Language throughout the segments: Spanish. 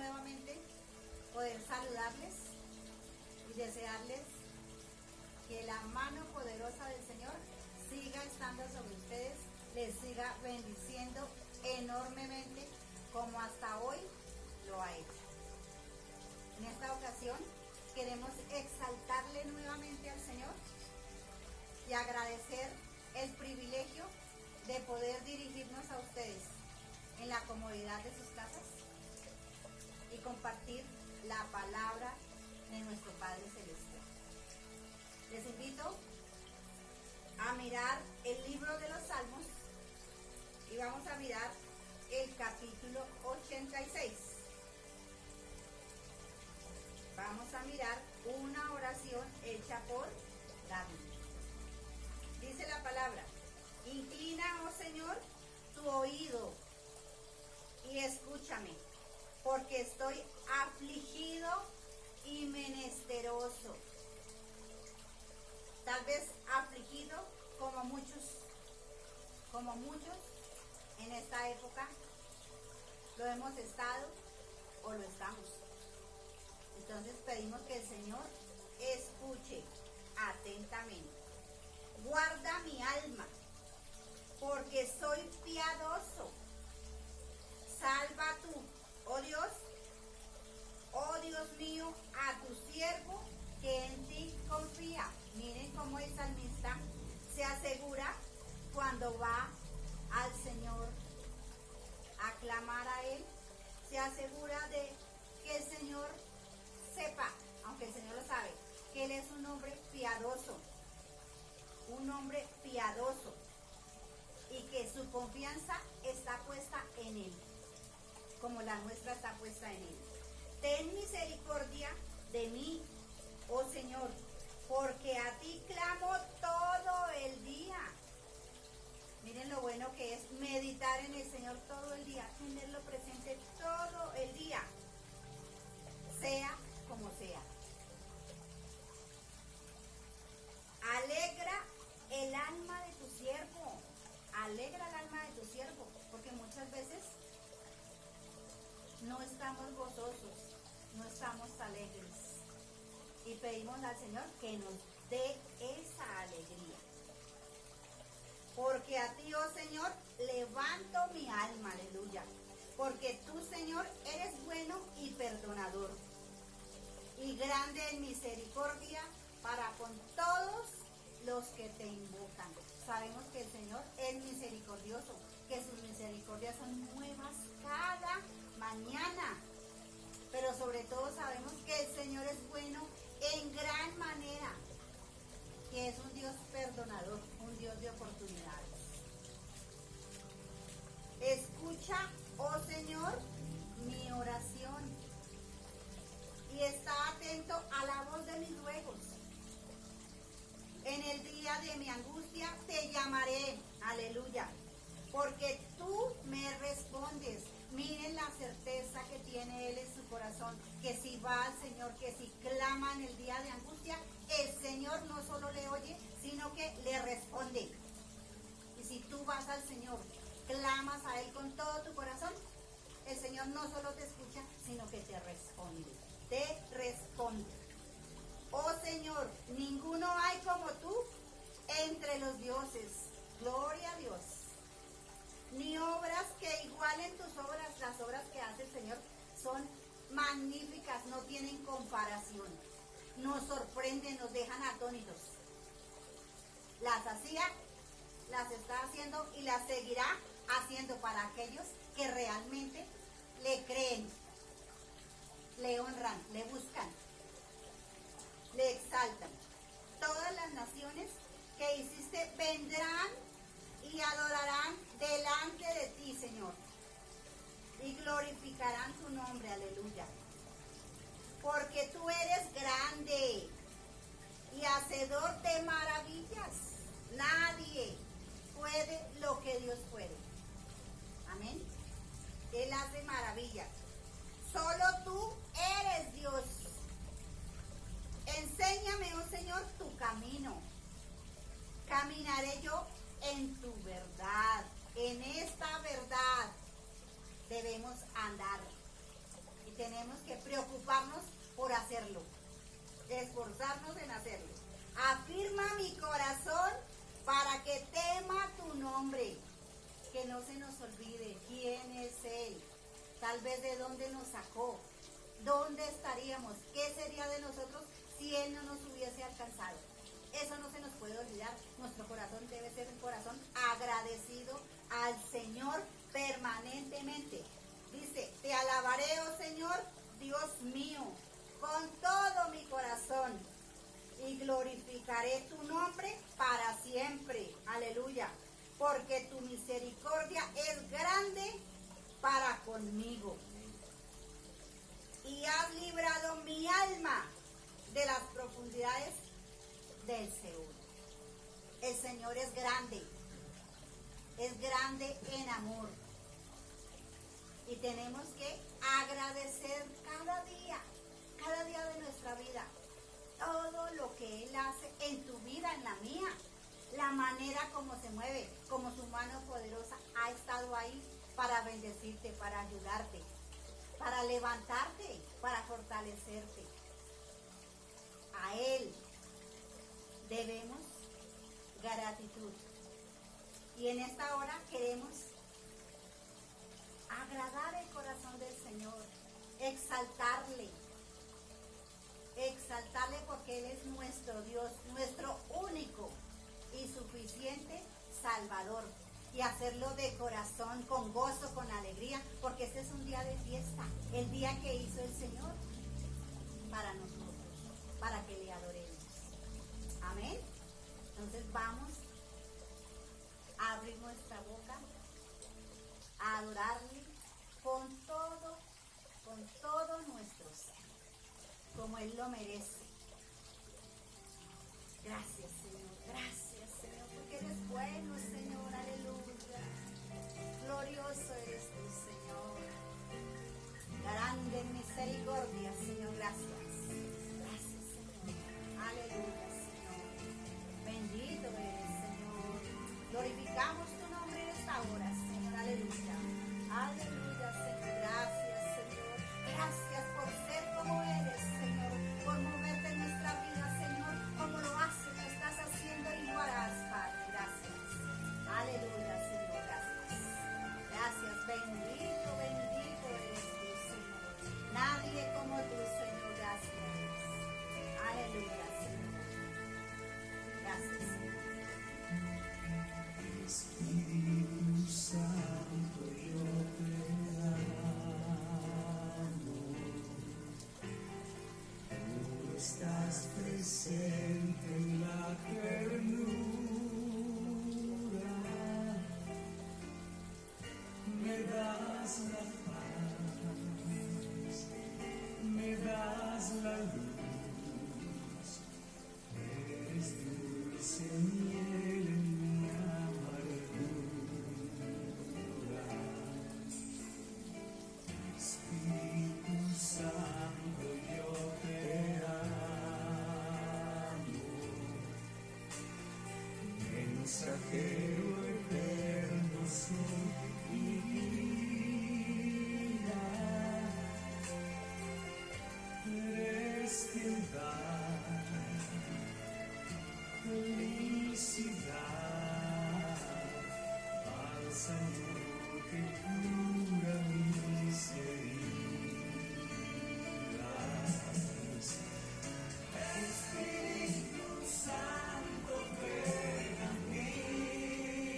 nuevamente poder saludarles y desearles que la mano poderosa del Señor siga estando sobre ustedes, les siga bendiciendo enormemente como hasta hoy lo ha hecho. En esta ocasión queremos exaltarle nuevamente al Señor y agradecer el privilegio de poder dirigirnos a ustedes en la comodidad de sus casas y compartir la palabra de nuestro Padre Celestial. Les invito a mirar el libro de los Salmos y vamos a mirar el capítulo 86. Vamos a mirar una oración hecha por David. Dice la palabra: inclina, oh Señor, tu oído y escúchame, porque estoy afligido y menesteroso. Tal vez afligido como muchos en esta época lo hemos estado o lo estamos. Entonces pedimos que el Señor escuche atentamente. Guarda mi alma, porque soy piadoso. Salva tú, oh Dios mío, a tu siervo que en ti confía. Miren cómo el salmista se asegura cuando va al Señor a clamar a Él, se asegura de que el Señor sepa, aunque el Señor lo sabe, que Él es un hombre piadoso, y que su confianza está puesta en Él, como la nuestra está puesta en Él. Ten misericordia de mí, oh Señor, porque a ti clamo todo el día. Miren lo bueno que es meditar en el Señor todo el día, tenerlo presente todo el día, sea como sea. Alegra el alma de tu siervo, alegra el alma de tu siervo, porque muchas veces no estamos gozosos, no estamos alegres, y pedimos al Señor que nos dé esa alegría. Porque a ti, oh Señor, levanto mi alma, aleluya. Porque tú, Señor, eres bueno y perdonador, y grande en misericordia para con todos los que te invocan. Sabemos que el Señor es misericordioso, que sus misericordias son nuevas cada mañana. Pero sobre todo sabemos que el Señor es bueno en gran manera, que es un Dios perdonador, un Dios de oportunidades. Escucha, oh Señor, mi oración y está atento a la voz de mis ruegos. En el día de mi angustia te llamaré, aleluya, porque tú me respondes. Miren la certeza que tiene él en su corazón, que si va al Señor, que si clama en el día de angustia, el Señor no solo le oye, sino que le responde. Y si tú vas al Señor, clamas a Él con todo tu corazón, el Señor no solo te escucha, sino que te responde. Te responde. Oh Señor, ninguno hay como tú entre los dioses. Gloria a Dios. Ni obras que igualen tus obras. Las obras que hace el Señor son magníficas, no tienen comparación. Nos sorprenden, nos dejan atónitos. Las hacía, las está haciendo y las seguirá haciendo para aquellos que realmente le creen, le honran, le buscan, le exaltan. Todas las naciones que hiciste vendrán y adorarán delante de ti, Señor, y glorificarán tu nombre, aleluya. Porque tú eres grande y hacedor de maravillas. Nadie puede lo que Dios puede. Amén. Él hace maravillas. Solo tú eres Dios. Enséñame, oh Señor, tu camino. Caminaré yo en tu verdad. En esta verdad debemos andar. Y tenemos que preocuparnos por hacerlo, esforzarnos en hacerlo. Afirma mi corazón para que tema tu nombre, que no se nos olvide quién es Él, tal vez de dónde nos sacó, dónde estaríamos, qué sería de nosotros si Él no nos hubiese alcanzado. Eso no se nos puede olvidar. Nuestro corazón debe ser un corazón agradecido al Señor permanentemente. Dice, te alabaré, oh Señor, Dios mío, con todo mi corazón, y glorificaré tu nombre para siempre. Aleluya. Porque tu misericordia es grande para conmigo. Y has librado mi alma de las profundidades del Seol. El Señor es grande en amor. Y tenemos que agradecer cada día de nuestra vida, todo lo que Él hace en tu vida, en la mía, la manera como se mueve, como su mano poderosa ha estado ahí para bendecirte, para ayudarte, para levantarte, para fortalecerte. A Él debemos gratitud. Y en esta hora queremos agradar el corazón del Señor, exaltarle porque Él es nuestro Dios, nuestro único y suficiente Salvador. Y hacerlo de corazón, con gozo, con alegría, porque este es un día de fiesta, el día que hizo el Señor para nosotros, para que le adoremos. Amén. Entonces vamos a abrir nuestra boca, a adorarle con todo nuestro ser, como Él lo merece. Gracias, Señor, porque eres bueno, Señor, aleluya. Glorioso eres tú, Señor. Grande en misericordia, Señor, gracias. Gracias, Señor. Aleluya, Señor. Bendito eres, Señor. Glorificamos tu nombre en esta hora, Señor, aleluya. Aleluya, Señor, gracias, Señor. Gracias por ser como eres, Señor, por moverte en nuestra vida, Señor, como lo haces, lo estás haciendo y lo harás, Padre. Gracias. Aleluya, Señor, gracias. Gracias, bendito eres tú, Señor. Nadie como tú, Señor, gracias. Aleluya, Señor. Gracias, Señor. Espíritu Santo, yo te amo. Tú estás presente en la ternura. Me das la paz, me das la luz. Eres dulce miel en mi amargura. Espíritu Santo, yo te amo. Mensajero eterno soy y vida. Eres piedad, felicidad, bálsamo que cura mis heridas. Espíritu Santo, ven a mí.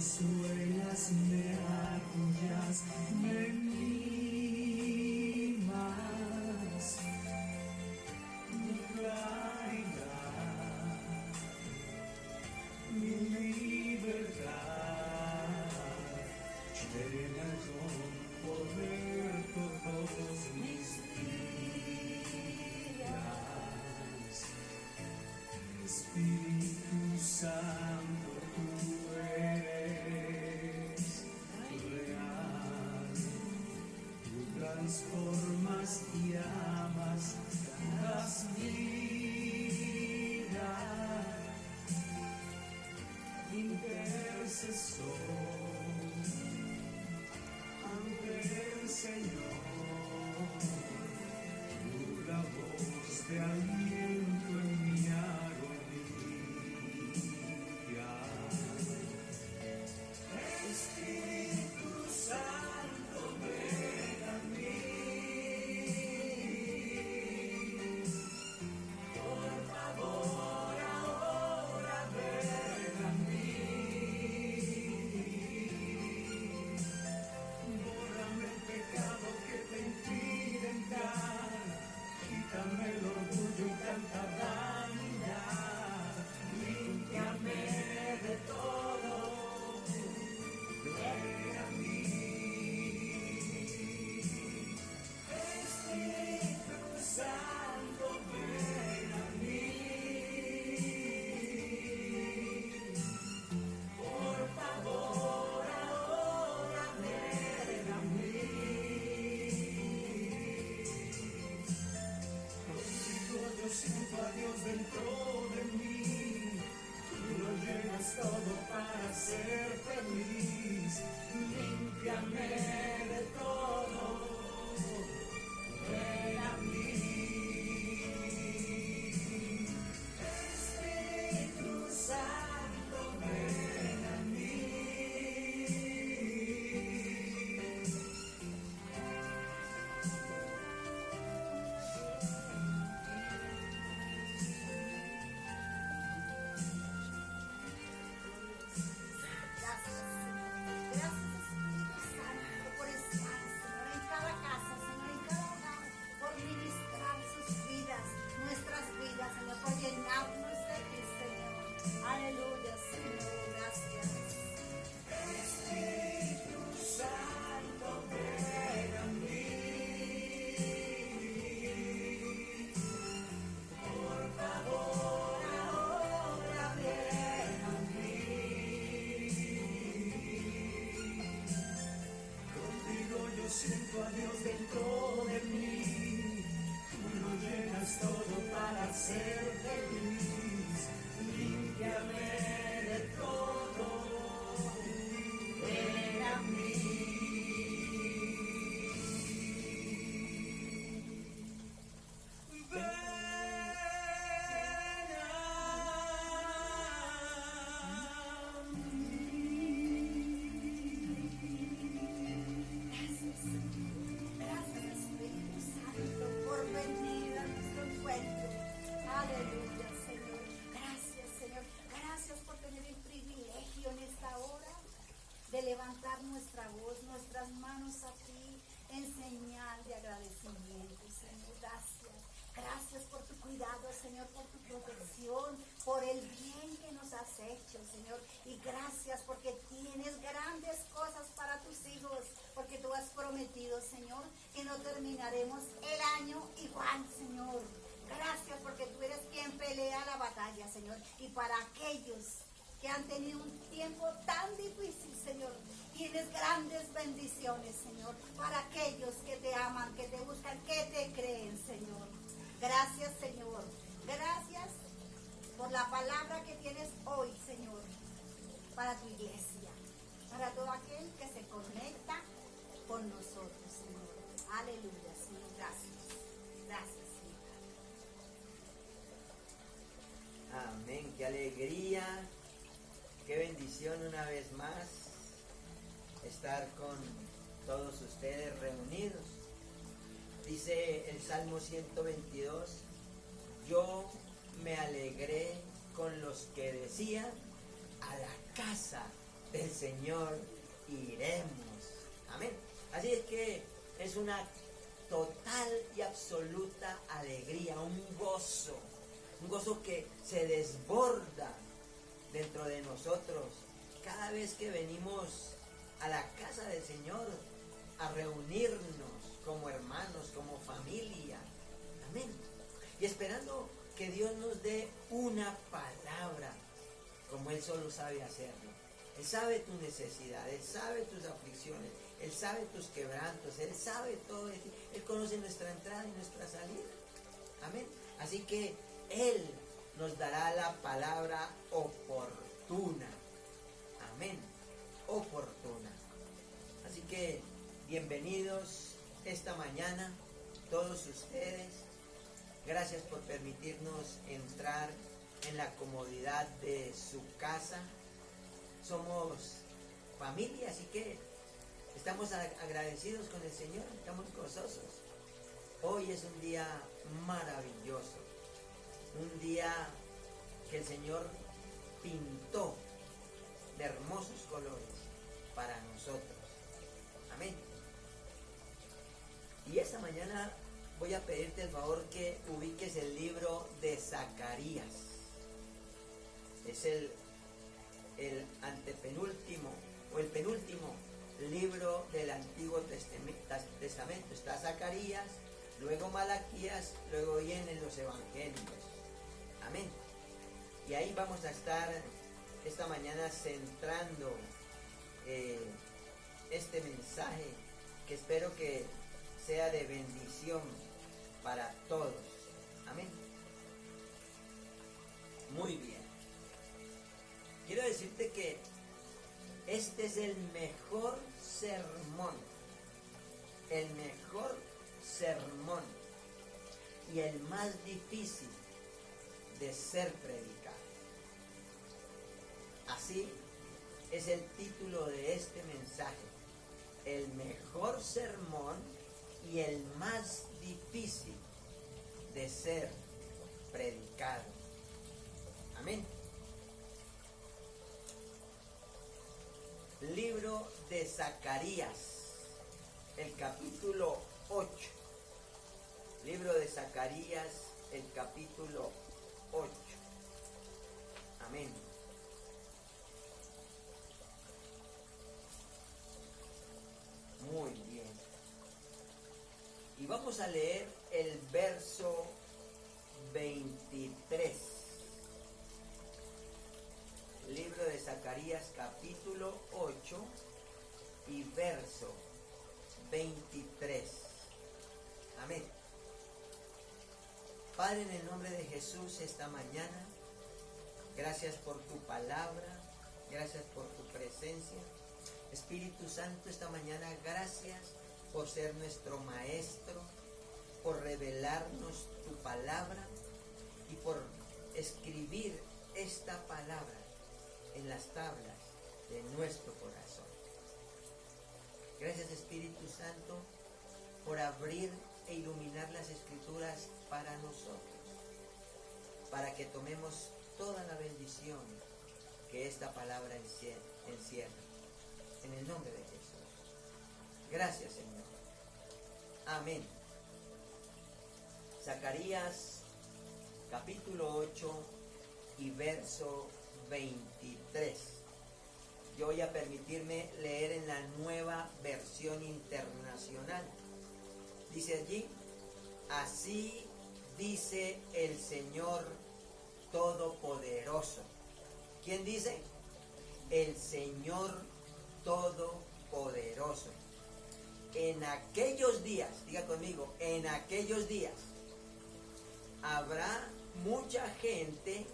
consuelas, me arrullas, me mimas, mi claridad, mi libertad, llena con poder todos mis días. Espíritu Santo, tú eres real, tú transformas y amas, das vida, intercesor ante el Señor, tú la voz de aliento en mi agonía. Espíritu Santo, ven a mí, por favor, ahora ven a mí. Bórrame el pecado que te impide entrar, quítame el orgullo y tanta vanidad, límpiame de todo, ven a mí. Espíritu Santo, ven a mí, por favor, ahora ven a mí. Contigo yo siento a Dios dentro de mí, tú lo llenas todo para ser feliz, límpiame de todo, ven a mí. Espíritu Santo, ven a mí. Gracias, gracias Espíritu Santo por estar, Señor, en cada casa, Señor, en cada hogar, por ministrar sus vidas, nuestras vidas, Señor, por llenarnos de ti, Señor. Aleluya, Señor, gracias. Espíritu Santo, ven a mí, por favor, ahora ven a mí. Contigo yo siento a Dios dentro de mí, tú lo llenas todo para ser feliz, límpiame de todo, ven a mí. Ven a Gracias, Espíritu Santo, por venir a nuestro encuentro. Aleluya, Señor. Gracias, Señor. Gracias por tener el privilegio en esta hora de levantar nuestra voz, nuestras manos a ti en señal de agradecimiento, Señor. Gracias. Gracias por tu cuidado, Señor, por tu protección, por el bien que nos has hecho, Señor. Y gracias porque tienes grandes cosas para tus hijos, porque tú has prometido, Señor, que no terminaremos el año igual, Señor. Gracias porque tú eres quien pelea la batalla, Señor. Y para aquellos que han tenido un tiempo tan difícil, Señor, tienes grandes bendiciones, Señor. Para aquellos que te aman, que te buscan, que te creen, Señor. Gracias, Señor. Gracias por la palabra que tienes hoy, Señor, para tu iglesia, para todo aquel que se conecta con nosotros, Señor. Aleluya, Señor. Gracias. Gracias, Señor. Amén, qué alegría, qué bendición una vez más estar con todos ustedes reunidos. Dice el Salmo 122, yo me alegré con los que decían, a la casa del Señor iremos. Amén. Así es que es una total y absoluta alegría, un gozo que se desborda dentro de nosotros cada vez que venimos a la casa del Señor a reunirnos como hermanos, como familia. Amén. Y esperando que Dios nos dé una palabra como Él solo sabe hacerlo. Él sabe tu necesidad, Él sabe tus aflicciones, Él sabe tus quebrantos, Él sabe todo de ti. Él conoce nuestra entrada y nuestra salida. Amén. Así que Él nos dará la palabra oportuna. Amén. Oportuna. Así que bienvenidos esta mañana todos ustedes. Gracias por permitirnos entrar en la comodidad de su casa. Somos familia, así que estamos agradecidos con el Señor, estamos gozosos. Hoy es un día maravilloso, un día que el Señor pintó de hermosos colores para nosotros. Amén. Y esta mañana voy a pedirte el favor que ubiques el libro de Zacarías. Es el antepenúltimo o el penúltimo libro del Antiguo Testamento. Está Zacarías, luego Malaquías, luego vienen los Evangelios. Amén. Y ahí vamos a estar esta mañana centrando este mensaje que espero que sea de bendición para todos. Amén. Muy bien. Quiero decirte que este es el mejor sermón y el más difícil de ser predicado. Así es el título de este mensaje: el mejor sermón y el más difícil de ser predicado. Amén. Libro de Zacarías, el capítulo 8. Libro de Zacarías, el capítulo 8. Amén. Muy bien. Y vamos a leer el verso 23. Libro de Zacarías capítulo 8 y verso 23. Amén. Padre, en el nombre de Jesús, esta mañana, gracias por tu palabra, gracias por tu presencia. Espíritu Santo, esta mañana, gracias por ser nuestro maestro, por revelarnos tu palabra y por escribir esta palabra en las tablas de nuestro corazón. Gracias, Espíritu Santo, por abrir e iluminar las Escrituras para nosotros, para que tomemos toda la bendición que esta palabra encierra. En el nombre de Jesús. Gracias, Señor. Amén. Zacarías capítulo 8 y verso 23. Yo voy a permitirme leer en la Nueva Versión Internacional. Dice allí: así dice el Señor Todopoderoso. ¿Quién dice? El Señor Todopoderoso. En aquellos días, diga conmigo, en aquellos días habrá mucha gente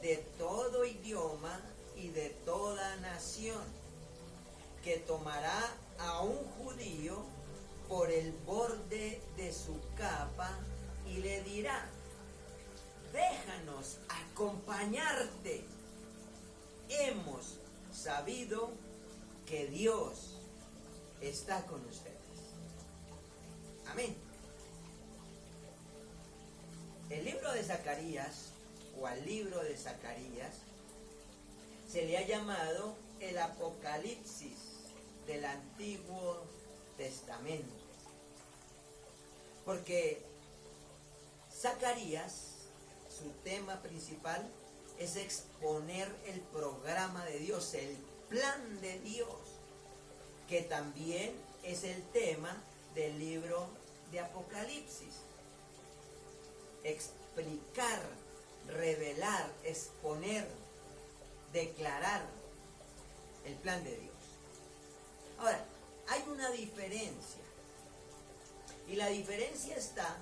de todo idioma y de toda nación que tomará a un judío por el borde de su capa y le dirá: déjanos acompañarte. Hemos sabido que Dios está con ustedes. Amén. El libro de Zacarías, o al libro de Zacarías, se le ha llamado el Apocalipsis del Antiguo Testamento. Porque Zacarías, su tema principal es exponer el programa de Dios, el plan de Dios, que también es el tema del libro de Apocalipsis. Explicar, revelar, exponer, declarar el plan de Dios. Ahora, hay una diferencia. Y la diferencia está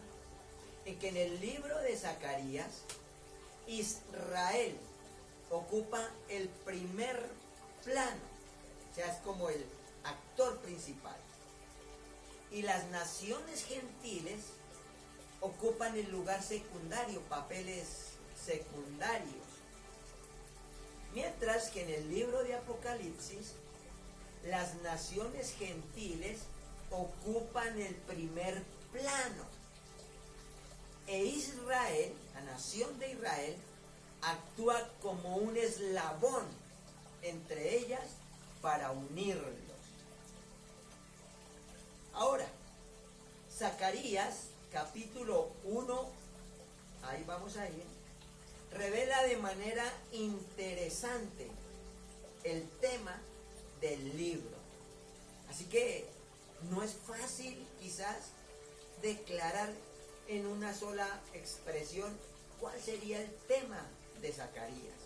en que en el libro de Zacarías, Israel ocupa el primer plano. O sea, es como el actor principal. Y las naciones gentiles ocupan el lugar secundario, papeles secundarios. Mientras que en el libro de Apocalipsis, las naciones gentiles ocupan el primer plano. E Israel, la nación de Israel, actúa como un eslabón entre ellas para unirlos. Ahora, Zacarías, capítulo 1, ahí vamos a ir, revela de manera interesante el tema del libro. Así que no es fácil quizás declarar en una sola expresión cuál sería el tema de Zacarías.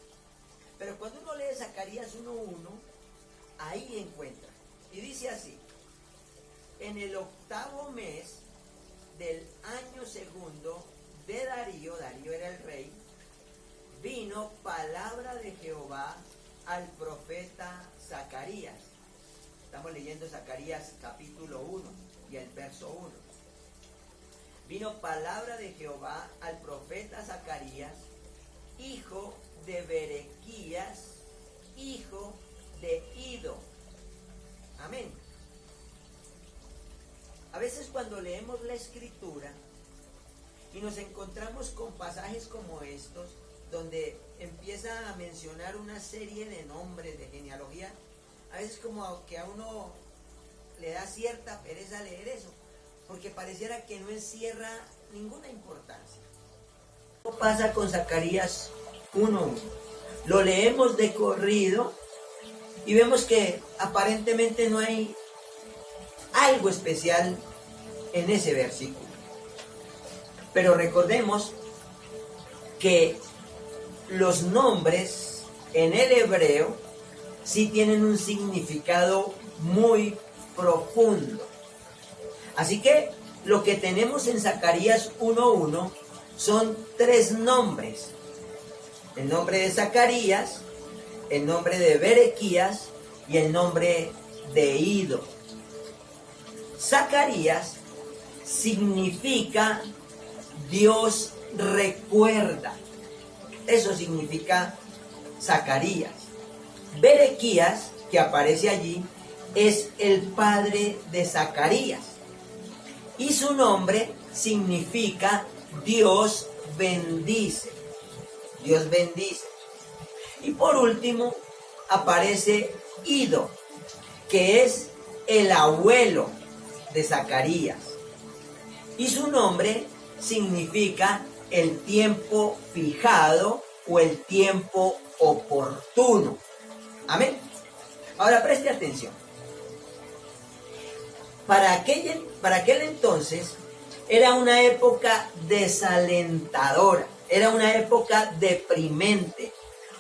Pero cuando uno lee Zacarías 1:1, ahí encuentra. Y dice así: en el 8º mes del año segundo de Darío, Darío era el rey, vino palabra de Jehová al profeta Zacarías. Estamos leyendo Zacarías capítulo 1 y el verso 1. Vino palabra de Jehová al profeta Zacarías, hijo de Berequías, hijo de Ido. Amén. A veces cuando leemos la escritura y nos encontramos con pasajes como estos, donde empieza a mencionar una serie de nombres, de genealogía, a veces como que a uno le da cierta pereza leer eso, porque pareciera que no encierra ninguna importancia. ¿Qué pasa con Zacarías 1:1? Lo leemos de corrido y vemos que aparentemente no hay algo especial en ese versículo. Pero recordemos que los nombres en el hebreo sí tienen un significado muy profundo. Así que lo que tenemos en Zacarías 1:1 son 3 nombres. El nombre de Zacarías, el nombre de Berequías y el nombre de Ido. Zacarías significa Dios recuerda. Eso significa Zacarías. Berequías, que aparece allí, es el padre de Zacarías. Y su nombre significa Dios bendice. Dios bendice. Y por último aparece Ido, que es el abuelo de Zacarías. Y su nombre significa el tiempo fijado o el tiempo oportuno. Amén. Ahora preste atención. Para aquel entonces era una época desalentadora, era una época deprimente.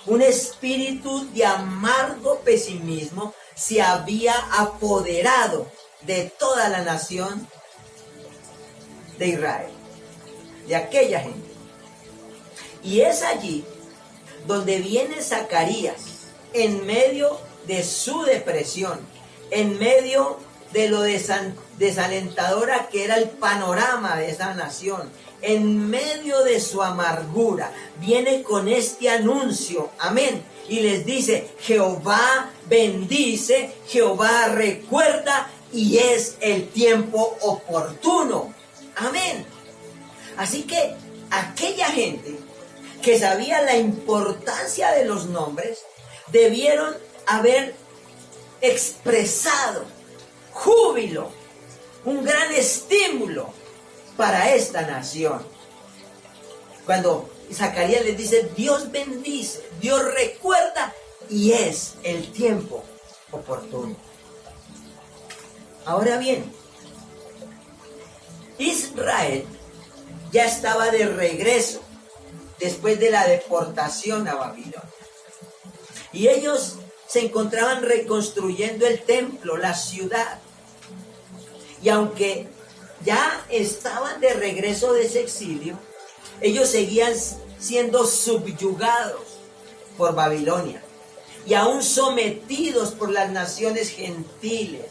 Un espíritu de amargo pesimismo se había apoderado de toda la nación de Israel, de aquella gente. Y es allí donde viene Zacarías, en medio de su depresión, en medio de lo desalentadora que era el panorama de esa nación, en medio de su amargura, viene con este anuncio, amén, y les dice: Jehová bendice, Jehová recuerda, y es el tiempo oportuno, amén. Así que aquella gente que sabía la importancia de los nombres, debieron haber expresado júbilo, un gran estímulo para esta nación. Cuando Zacarías les dice, Dios bendice, Dios recuerda y es el tiempo oportuno. Ahora bien, Israel ya estaba de regreso después de la deportación a Babilonia. Y ellos se encontraban reconstruyendo el templo, la ciudad. Y aunque ya estaban de regreso de ese exilio, ellos seguían siendo subyugados por Babilonia y aún sometidos por las naciones gentiles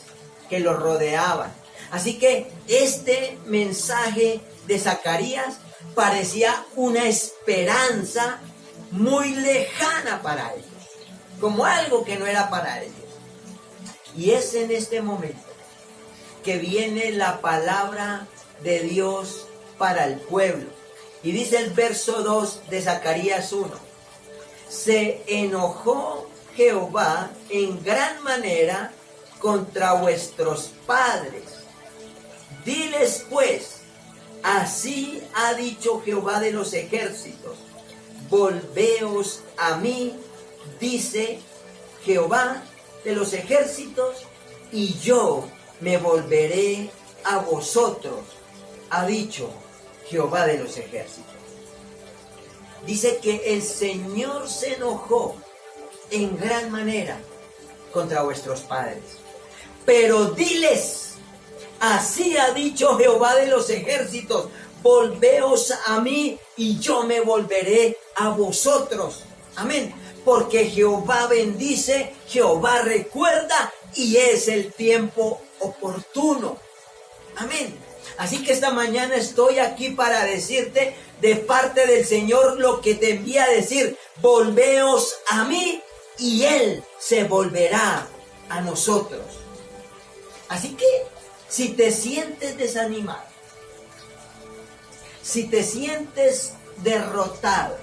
que los rodeaban. Así que este mensaje de Zacarías parecía una esperanza muy lejana para ellos, como algo que no era para ellos. Y es en este momento que viene la palabra de Dios para el pueblo. Y dice el verso 2 de Zacarías 1. Se enojó Jehová en gran manera contra vuestros padres. Diles pues, así ha dicho Jehová de los ejércitos, volveos a mí, dice Jehová de los ejércitos, y yo me volveré a vosotros, ha dicho Jehová de los ejércitos. Dice que el Señor se enojó en gran manera contra vuestros padres. Pero diles, así ha dicho Jehová de los ejércitos, volveos a mí y yo me volveré a vosotros. Amén. Porque Jehová bendice, Jehová recuerda y es el tiempo oportuno. Amén. Así que esta mañana estoy aquí para decirte de parte del Señor lo que te envía a decir. Volveos a mí y Él se volverá a nosotros. Así que si te sientes desanimado, si te sientes derrotado,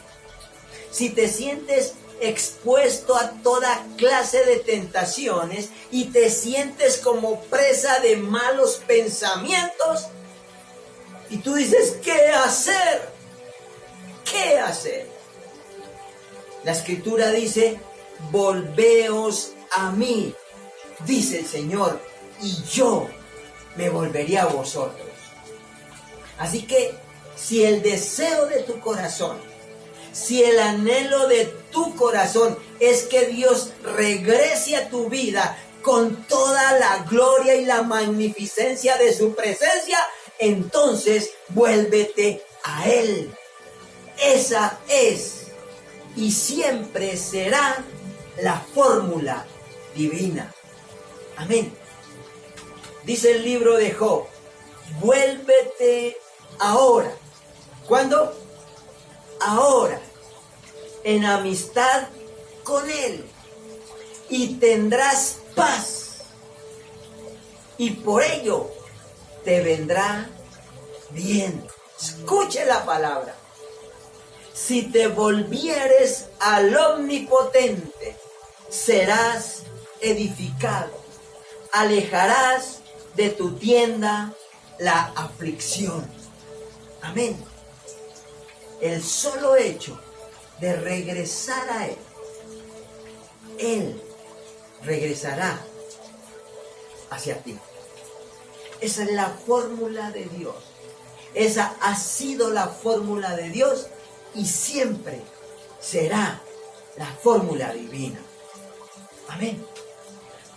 si te sientes expuesto a toda clase de tentaciones y te sientes como presa de malos pensamientos, y tú dices, ¿qué hacer? ¿Qué hacer? La Escritura dice, volveos a mí, dice el Señor, y yo me volveré a vosotros. Así que, si el deseo de tu corazón, si el anhelo de tu corazón es que Dios regrese a tu vida con toda la gloria y la magnificencia de su presencia, entonces vuélvete a Él. Esa es y siempre será la fórmula divina. Amén. Dice el libro de Job, vuélvete ahora. ¿Cuándo? Ahora, en amistad con Él, y tendrás paz, y por ello te vendrá bien. Escuche la palabra. Si te volvieres al Omnipotente, serás edificado. Alejarás de tu tienda la aflicción. Amén. El solo hecho de regresar a Él, Él regresará hacia ti. Esa es la fórmula de Dios. Esa ha sido la fórmula de Dios y siempre será la fórmula divina. Amén.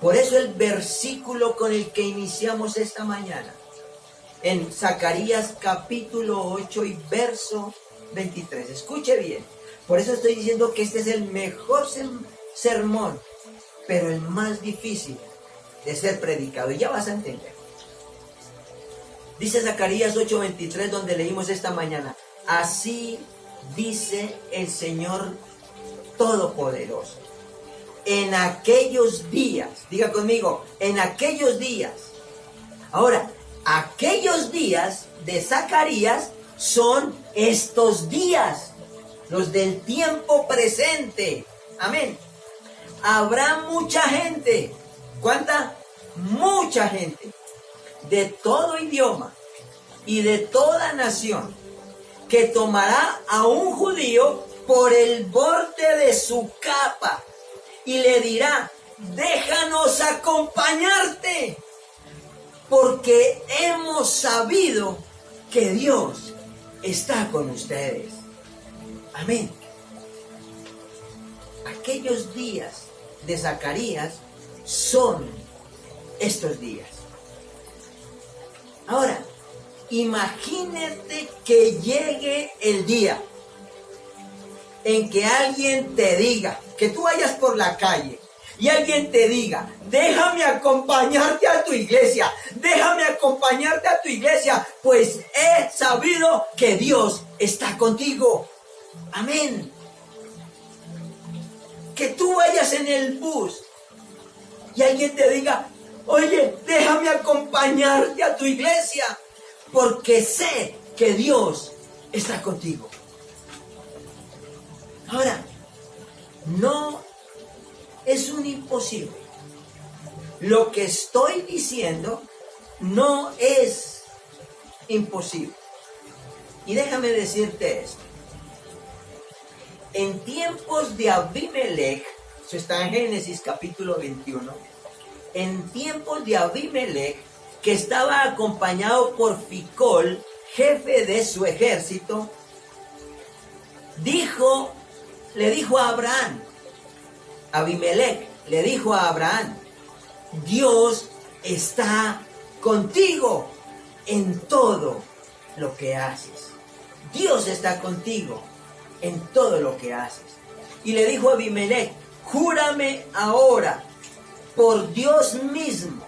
Por eso el versículo con el que iniciamos esta mañana, en Zacarías capítulo 8 y verso 23. Escuche bien. Por eso estoy diciendo que este es el mejor sermón, pero el más difícil de ser predicado. Y ya vas a entender. Dice Zacarías 8:23, donde leímos esta mañana. Así dice el Señor Todopoderoso. En aquellos días, diga conmigo, en aquellos días. Ahora, aquellos días de Zacarías son estos días, los del tiempo presente. Amén. Habrá mucha gente ¿Cuánta? Mucha gente de todo idioma y de toda nación que tomará a un judío por el borde de su capa y le dirá: déjanos acompañarte, porque hemos sabido que Dios está con ustedes. Amén. Aquellos días de Zacarías son estos días. Ahora, imagínate que llegue el día en que alguien te diga, que tú vayas por la calle y alguien te diga: déjame acompañarte a tu iglesia, déjame acompañarte a tu iglesia, pues he sabido que Dios está contigo. Amén. Que tú vayas en el bus y alguien te diga: oye, déjame acompañarte a tu iglesia, porque sé que Dios está contigo. Ahora, no es un imposible. Lo que estoy diciendo no es imposible. Y déjame decirte esto. En tiempos de Abimelech, eso está en Génesis capítulo 21, en tiempos de Abimelech, que estaba acompañado por Ficol, jefe de su ejército, le dijo a Abraham, Abimelech le dijo a Abraham: Dios está contigo en todo lo que haces. Dios está contigo en todo lo que haces. Y le dijo a Abimelech: júrame ahora por Dios mismo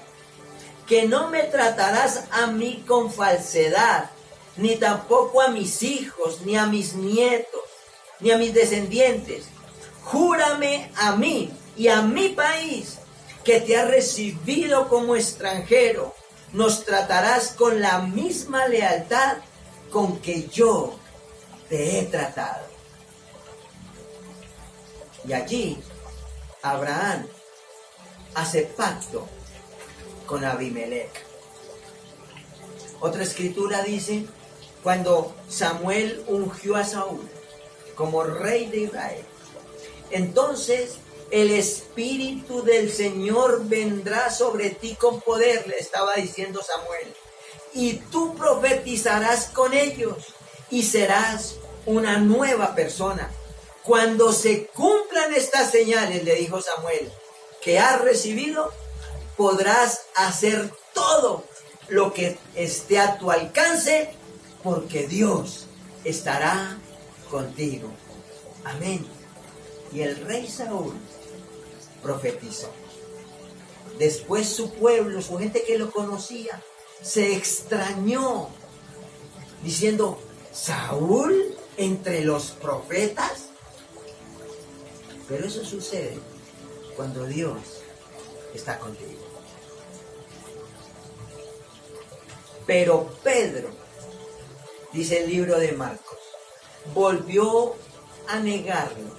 que no me tratarás a mí con falsedad, ni tampoco a mis hijos, ni a mis nietos, ni a mis descendientes. Júrame a mí y a mi país, que te ha recibido como extranjero. Nos tratarás con la misma lealtad con que yo te he tratado. Y allí Abraham hace pacto con Abimelech. Otra escritura dice: cuando Samuel ungió a Saúl como rey de Israel, entonces el Espíritu del Señor vendrá sobre ti con poder, le estaba diciendo Samuel, y tú profetizarás con ellos y serás una nueva persona. Cuando se cumplan estas señales, le dijo Samuel, que has recibido, podrás hacer todo lo que esté a tu alcance, porque Dios estará contigo. Amén. Y el rey Saúl profetizó. Después su pueblo, su gente que lo conocía, se extrañó, diciendo: ¿Saúl entre los profetas? Pero eso sucede cuando Dios está contigo. Pero Pedro, dice el libro de Marcos, volvió a negarlo.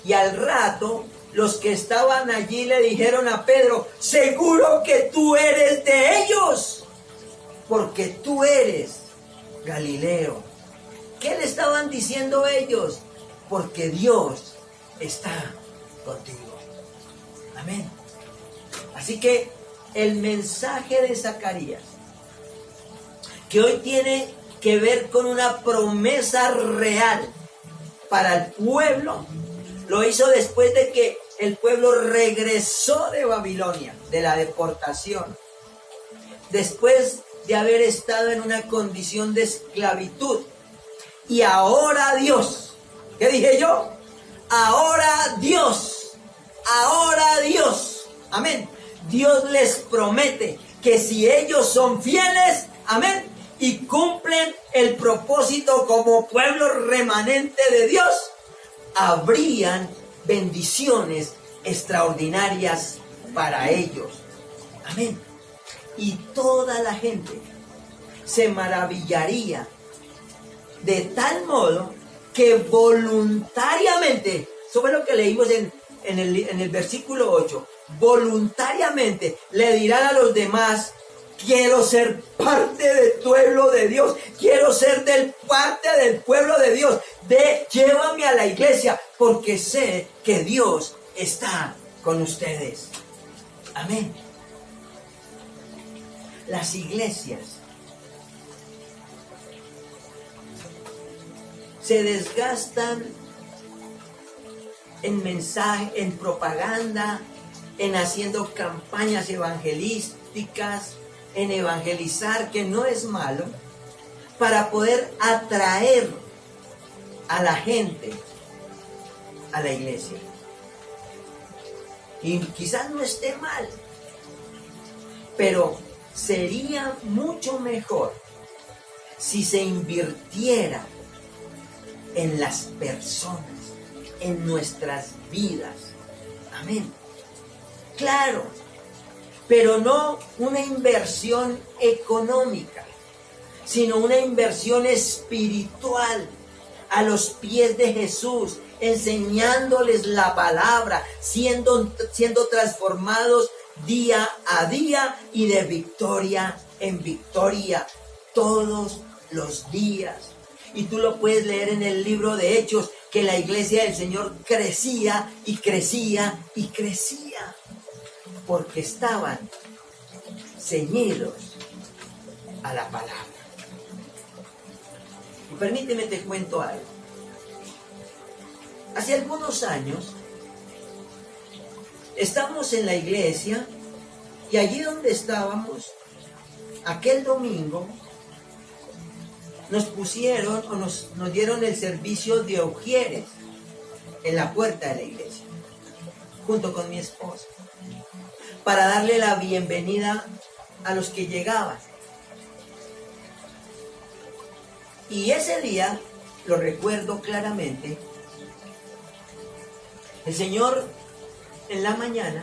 Y al rato, los que estaban allí le dijeron a Pedro: seguro que tú eres de ellos, porque tú eres Galileo. ¿Qué le estaban diciendo ellos? Porque Dios está contigo. Amén. Así que el mensaje de Zacarías, que hoy tiene que ver con una promesa real para el pueblo, lo hizo después de que el pueblo regresó de Babilonia, de la deportación, después de haber estado en una condición de esclavitud. Y ahora Dios, ¿qué dije yo? Ahora Dios, amén. Dios les promete que si ellos son fieles, amén, y cumplen el propósito como pueblo remanente de Dios, habrían bendiciones extraordinarias para ellos. Amén. Y toda la gente se maravillaría de tal modo que voluntariamente, eso fue lo que leímos en el versículo 8, voluntariamente le dirán a los demás: quiero ser parte del pueblo de Dios, quiero ser parte del pueblo de Dios, llévame a la iglesia, porque sé que Dios está con ustedes. Amén. Las iglesias se desgastan en mensaje, en propaganda, en haciendo campañas evangelísticas, en evangelizar, que no es malo, para poder atraer a la gente a la iglesia. Y quizás no esté mal, pero sería mucho mejor si se invirtiera en las personas, en nuestras vidas. Amén. Claro, pero no una inversión económica, sino una inversión espiritual a los pies de Jesús, enseñándoles la palabra, siendo transformados día a día y de victoria en victoria todos los días. Y tú lo puedes leer en el libro de Hechos, que la iglesia del Señor crecía y crecía y crecía, porque estaban ceñidos a la palabra. Y permíteme te cuento algo. Hace algunos años estamos en la iglesia y allí donde estábamos, aquel domingo, nos pusieron o nos dieron el servicio de ujieres en la puerta de la iglesia, junto con mi esposa, para darle la bienvenida a los que llegaban. Y ese día, lo recuerdo claramente, el Señor en la mañana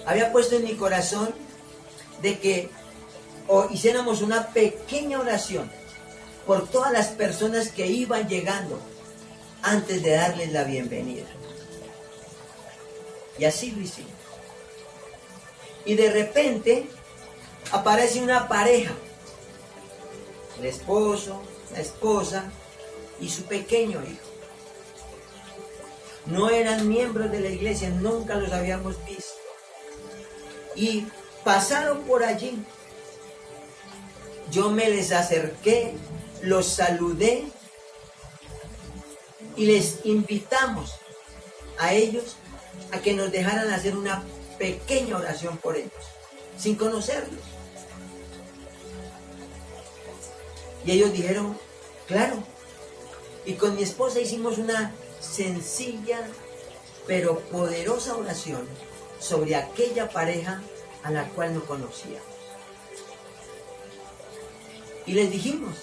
había puesto en mi corazón de que hiciéramos una pequeña oración por todas las personas que iban llegando antes de darles la bienvenida. Y así lo hicimos. Y de repente aparece una pareja, el esposo, la esposa y su pequeño hijo. No eran miembros de la iglesia, nunca los habíamos visto. Y pasaron por allí. Yo me les acerqué, los saludé y les invitamos a ellos a que nos dejaran hacer una pequeña oración por ellos, sin conocerlos. Y ellos dijeron, claro. Y con mi esposa hicimos una sencilla pero poderosa oración sobre aquella pareja a la cual no conocíamos. Y les dijimos,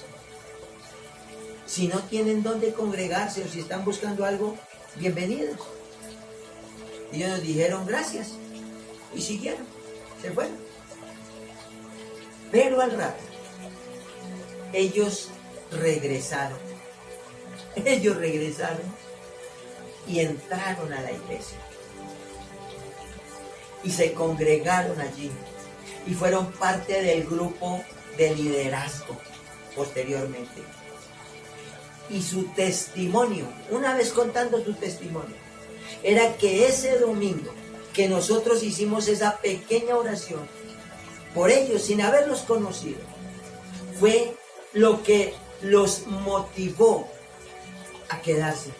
si no tienen dónde congregarse o si están buscando algo, bienvenidos. Y ellos nos dijeron gracias y siguieron, se fueron. Pero al rato, ellos regresaron y entraron a la iglesia y se congregaron allí y fueron parte del grupo de liderazgo posteriormente. Y su testimonio, una vez contando su testimonio, era que ese domingo que nosotros hicimos esa pequeña oración por ellos sin haberlos conocido, fue lo que los motivó a quedarse,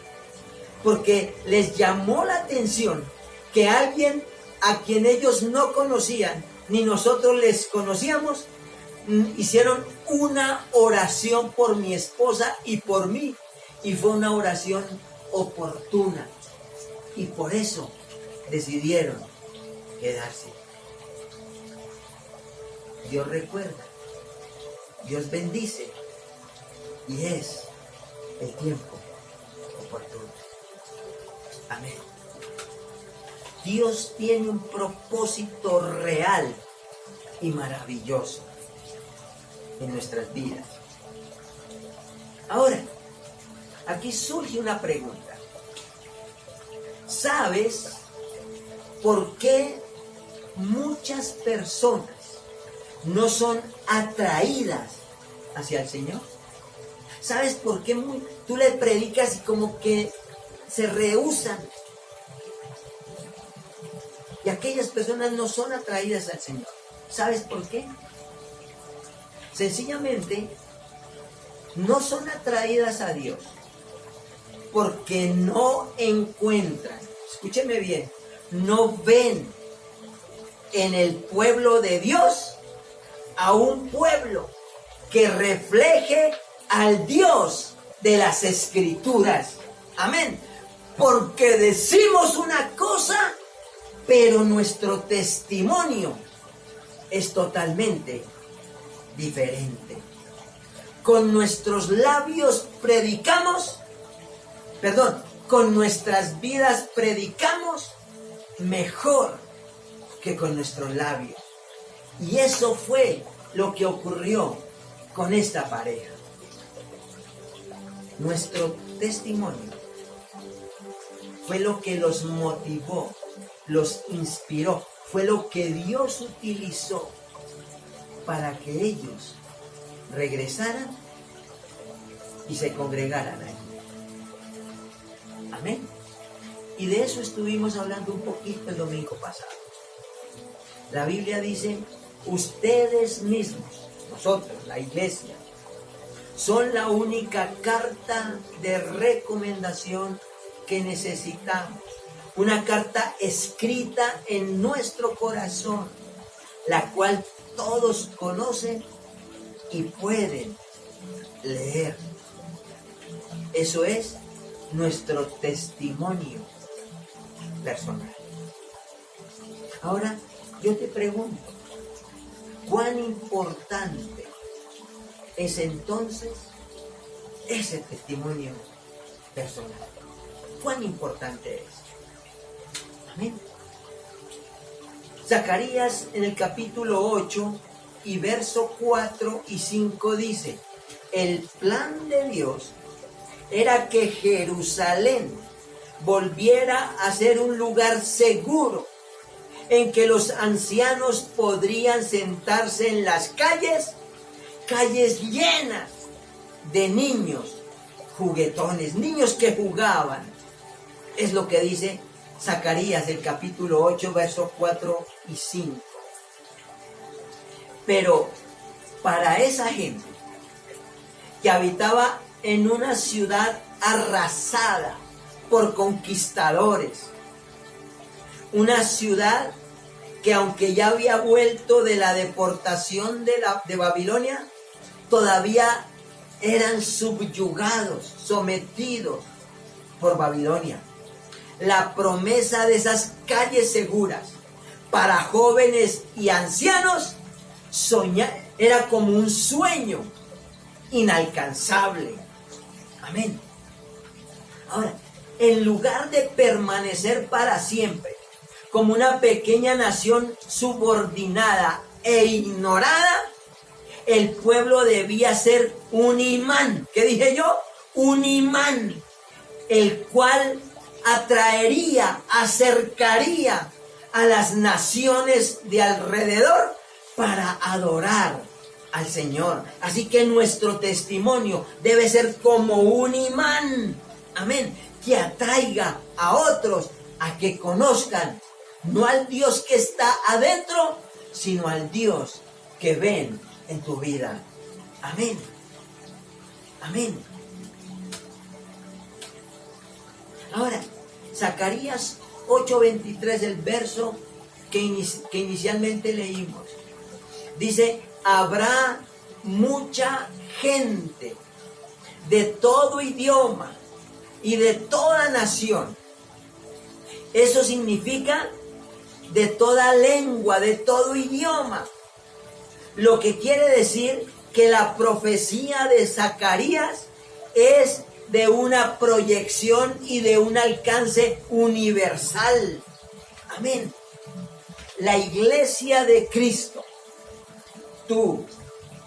porque les llamó la atención que alguien a quien ellos no conocían ni nosotros les conocíamos hicieron una oración por mi esposa y por mí, y fue una oración oportuna, y por eso decidieron quedarse. Dios recuerda, Dios bendice, y es el tiempo oportuno. Amén. Dios tiene un propósito real y maravilloso en nuestras vidas. Ahora, aquí surge una pregunta. ¿Sabes por qué muchas personas no son atraídas hacia el Señor? ¿Sabes por qué tú le predicas y como que se rehúsan? Y aquellas personas no son atraídas al Señor. ¿Sabes por qué? Sencillamente, no son atraídas a Dios porque no encuentran, escúcheme bien, no ven en el pueblo de Dios a un pueblo que refleje al Dios de las Escrituras. Amén. Porque decimos una cosa, pero nuestro testimonio es totalmente diferente. Con nuestros labios predicamos, con nuestras vidas predicamos mejor que con nuestros labios. Y eso fue lo que ocurrió con esta pareja. Nuestro testimonio fue lo que los motivó, los inspiró, fue lo que Dios utilizó para que ellos regresaran y se congregaran allí. Amén. Y de eso estuvimos hablando un poquito el domingo pasado. La Biblia dice, ustedes mismos, nosotros, la iglesia, son la única carta de recomendación que necesitamos. Una carta escrita en nuestro corazón, la cual todos conocen y pueden leer. Eso es nuestro testimonio personal. Ahora, yo te pregunto, ¿cuán importante es entonces ese testimonio personal? ¿Cuán importante es? Amén. Zacarías en el capítulo 8 y verso 4 y 5 dice, el plan de Dios era que Jerusalén volviera a ser un lugar seguro en que los ancianos podrían sentarse en las calles llenas de niños juguetones, niños que jugaban. Es lo que dice Zacarías, el capítulo 8, versos 4 y 5. Pero para esa gente que habitaba en una ciudad arrasada por conquistadores, una ciudad que aunque ya había vuelto de la deportación de Babilonia, todavía eran subyugados, sometidos por Babilonia. La promesa de esas calles seguras para jóvenes y ancianos era como un sueño inalcanzable. Amén. Ahora, en lugar de permanecer para siempre como una pequeña nación subordinada e ignorada, el pueblo debía ser un imán. ¿Qué dije yo? Un imán, el cual acercaría a las naciones de alrededor para adorar al Señor. Así que nuestro testimonio debe ser como un imán, amén, que atraiga a otros a que conozcan no al Dios que está adentro, sino al Dios que ven en tu vida. Amén. Amén. Ahora, Zacarías 8:23, el verso que inicialmente leímos, dice, habrá mucha gente de todo idioma y de toda nación. Eso significa de toda lengua, de todo idioma. Lo que quiere decir que la profecía de Zacarías es de una proyección y de un alcance universal. Amén. La iglesia de Cristo, tú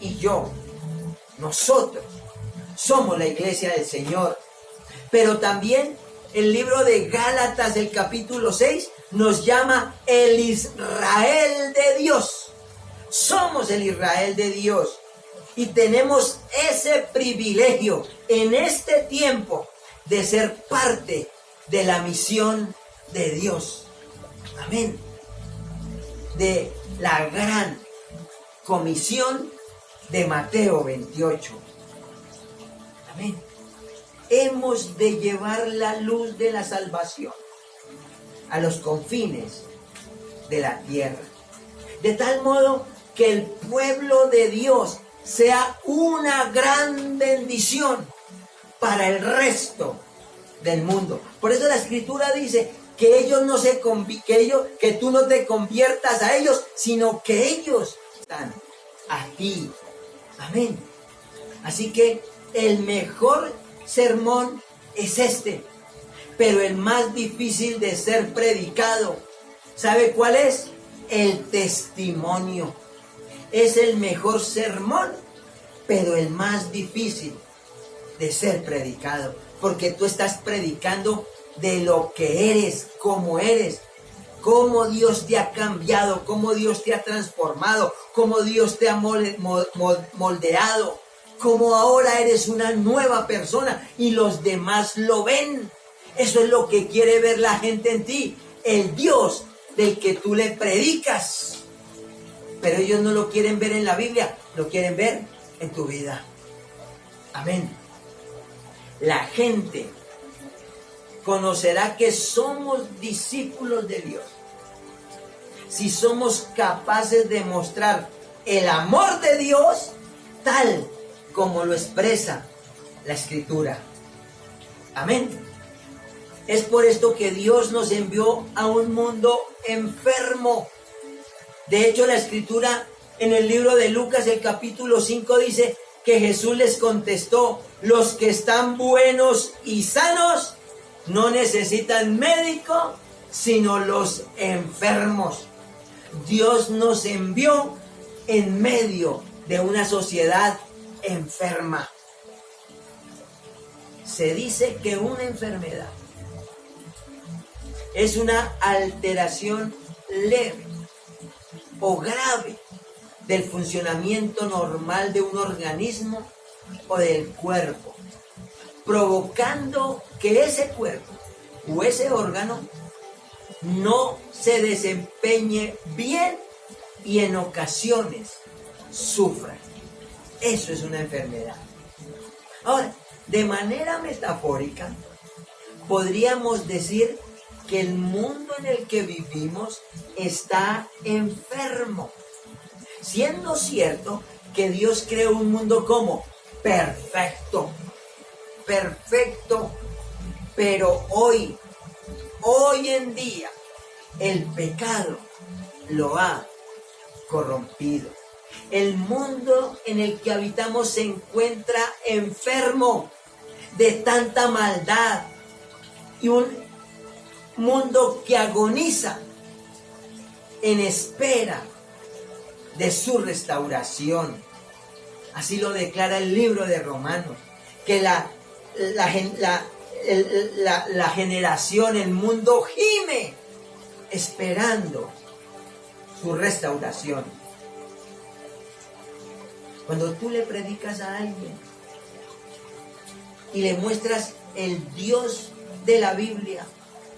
y yo, nosotros, somos la iglesia del Señor. Pero también el libro de Gálatas, el capítulo 6, nos llama el Israel de Dios. Somos el Israel de Dios y tenemos ese privilegio en este tiempo de ser parte de la misión de Dios. Amén. De la gran comisión de Mateo 28. Amén. Hemos de llevar la luz de la salvación a los confines de la tierra, de tal modo que el pueblo de Dios sea una gran bendición para el resto del mundo. Por eso la Escritura dice que ellos no se que tú no te conviertas a ellos, sino que ellos están a ti. Amén. Así que el mejor sermón es este, pero el más difícil de ser predicado, ¿sabe cuál es? El testimonio. Es el mejor sermón, pero el más difícil de ser predicado, porque tú estás predicando de lo que eres, cómo cómo Dios te ha cambiado, cómo Dios te ha transformado, cómo Dios te ha moldeado, cómo ahora eres una nueva persona y los demás lo ven. Eso es lo que quiere ver la gente en ti, el Dios del que tú le predicas. Pero ellos no lo quieren ver en la Biblia, lo quieren ver en tu vida. Amén. La gente conocerá que somos discípulos de Dios si somos capaces de mostrar el amor de Dios tal como lo expresa la Escritura. Amén. Es por esto que Dios nos envió a un mundo enfermo. De hecho, la Escritura en el libro de Lucas, el capítulo 5, dice que Jesús les contestó: los que están buenos y sanos no necesitan médico, sino los enfermos. Dios nos envió en medio de una sociedad enferma. Se dice que una enfermedad es una alteración leve o grave del funcionamiento normal de un organismo o del cuerpo, provocando que ese cuerpo o ese órgano no se desempeñe bien y en ocasiones sufra. Eso es una enfermedad. Ahora, de manera metafórica, podríamos decir que el mundo en el que vivimos está enfermo, siendo cierto que Dios creó un mundo como perfecto, pero hoy en día, el pecado lo ha corrompido. El mundo en el que habitamos se encuentra enfermo de tanta maldad y un mundo que agoniza en espera de su restauración. Así lo declara el libro de Romanos, que la generación, el mundo gime esperando su restauración. Cuando tú le predicas a alguien y le muestras el Dios de la Biblia,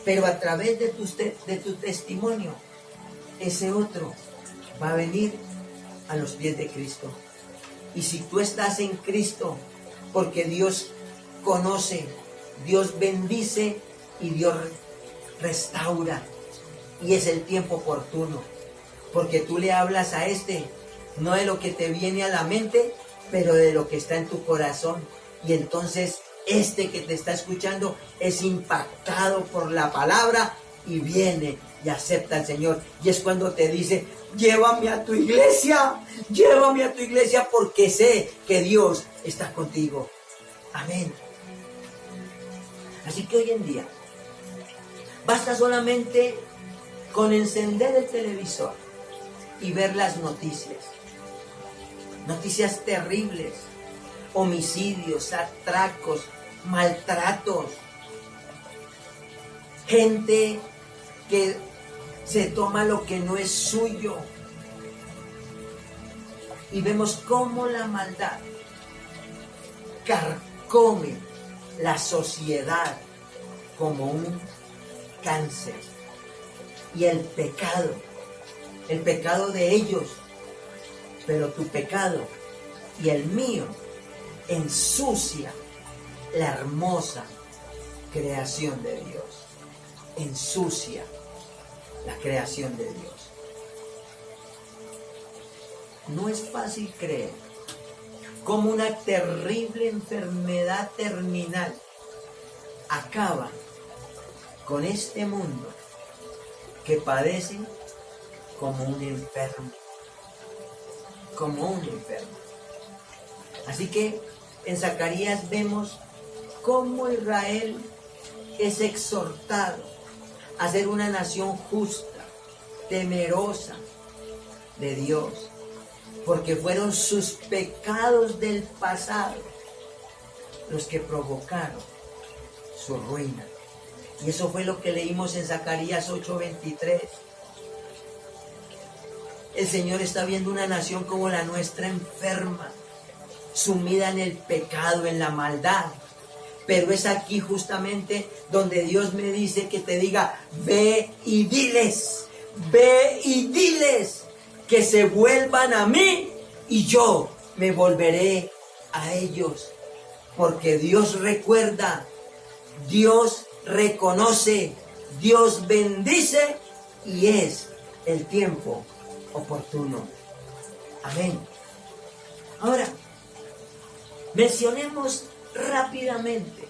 pero a través de tu testimonio, ese otro va a venir a los pies de Cristo. Y si tú estás en Cristo, porque Dios conoce, Dios bendice y Dios restaura, y es el tiempo oportuno, porque tú le hablas a no de lo que te viene a la mente, pero de lo que está en tu corazón, y entonces que te está escuchando es impactado por la palabra y viene y acepta al Señor. Y es cuando te dice: llévame a tu iglesia, porque sé que Dios está contigo. Amén. Así que hoy en día basta solamente con encender el televisor y ver las noticias terribles, homicidios, atracos, maltratos, gente que se toma lo que no es suyo. Y vemos cómo la maldad carcome la sociedad como un cáncer. Y el pecado de ellos, pero tu pecado y el mío ensucia la hermosa creación de Dios. Ensucia la creación de Dios. No es fácil creer cómo una terrible enfermedad terminal acaba con este mundo que padece como un enfermo. Como un enfermo. Así que en Zacarías vemos cómo Israel es exhortado a ser una nación justa, temerosa de Dios, porque fueron sus pecados del pasado los que provocaron su ruina. Y eso fue lo que leímos en Zacarías 8:23. El Señor está viendo una nación como la nuestra enferma, sumida en el pecado, en la maldad. Pero es aquí justamente donde Dios me dice que te diga, ve y diles que se vuelvan a mí y yo me volveré a ellos. Porque Dios recuerda, Dios reconoce, Dios bendice y es el tiempo oportuno. Amén. Ahora, mencionemos rápidamente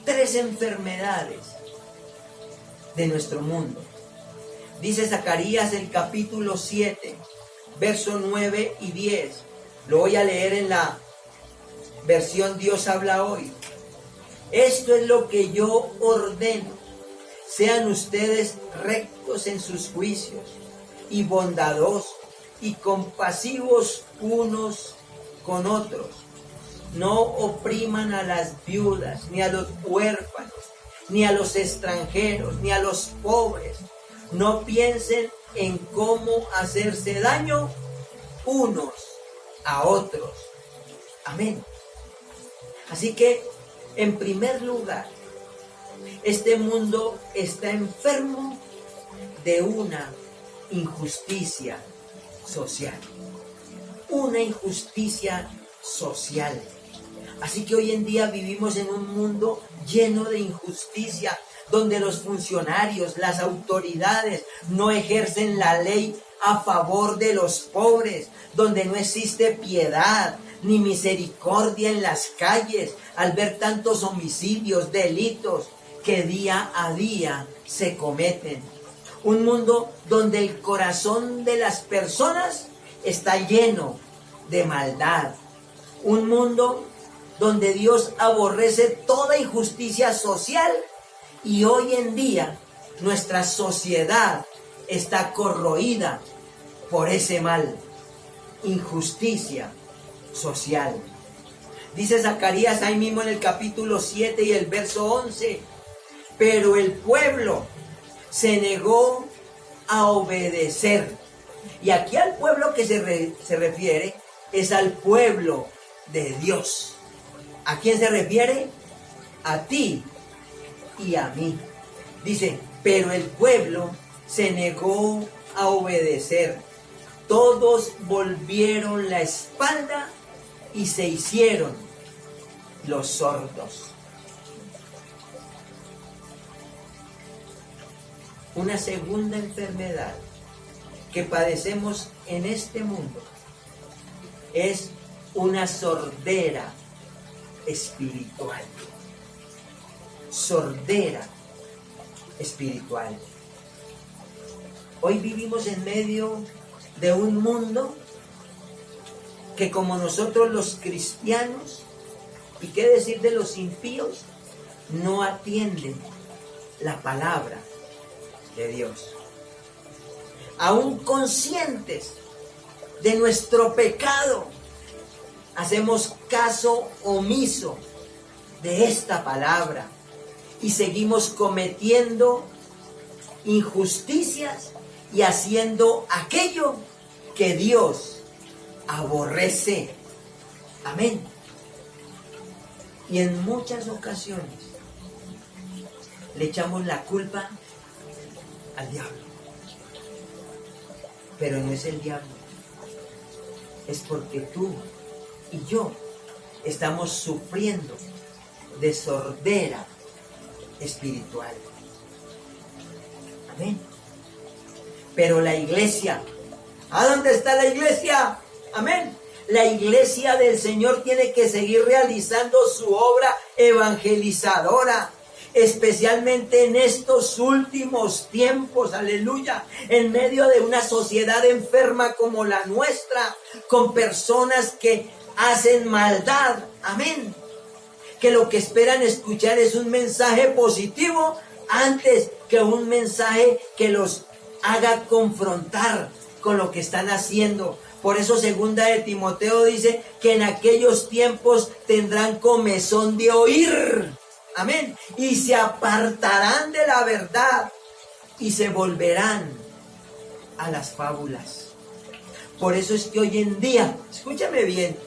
3 enfermedades de nuestro mundo. Dice Zacarías el capítulo 7, verso 9 y 10. Lo voy a leer en la versión Dios habla hoy. Esto es lo que yo ordeno. Sean ustedes rectos en sus juicios y bondadosos y compasivos unos con otros. No opriman a las viudas, ni a los huérfanos, ni a los extranjeros, ni a los pobres. No piensen en cómo hacerse daño unos a otros. Amén. Así que, en primer lugar, este mundo está enfermo de una injusticia social. Una injusticia social. Así que hoy en día vivimos en un mundo lleno de injusticia, donde los funcionarios, las autoridades no ejercen la ley a favor de los pobres, donde no existe piedad ni misericordia en las calles al ver tantos homicidios, delitos que día a día se cometen. Un mundo donde el corazón de las personas está lleno de maldad. Un mundo donde Dios aborrece toda injusticia social y hoy en día nuestra sociedad está corroída por ese mal, injusticia social. Dice Zacarías ahí mismo en el capítulo 7 y el verso 11, pero el pueblo se negó a obedecer. Y aquí al pueblo que se refiere es al pueblo de Dios. ¿A quién se refiere? A ti y a mí. Dice, pero el pueblo se negó a obedecer. Todos volvieron la espalda y se hicieron los sordos. Una segunda enfermedad que padecemos en este mundo es una sordera espiritual. Sordera espiritual. Hoy vivimos en medio de un mundo que, como nosotros los cristianos, y qué decir de los impíos, no atienden la palabra de Dios. Aún conscientes de nuestro pecado, hacemos caso omiso de esta palabra y seguimos cometiendo injusticias y haciendo aquello que Dios aborrece. Amén. Y en muchas ocasiones le echamos la culpa al diablo. Pero no es el diablo. Es porque tú y yo estamos sufriendo de sordera espiritual. Amén. Pero la iglesia, ¿a dónde está la iglesia? Amén. La iglesia del Señor tiene que seguir realizando su obra evangelizadora, especialmente en estos últimos tiempos, aleluya, en medio de una sociedad enferma como la nuestra, con personas que hacen maldad, amén, que lo que esperan escuchar es un mensaje positivo antes que un mensaje que los haga confrontar con lo que están haciendo. Por eso segunda de Timoteo dice que en aquellos tiempos tendrán comezón de oír, amén, y se apartarán de la verdad y se volverán a las fábulas. Por eso es que hoy en día, escúchame bien,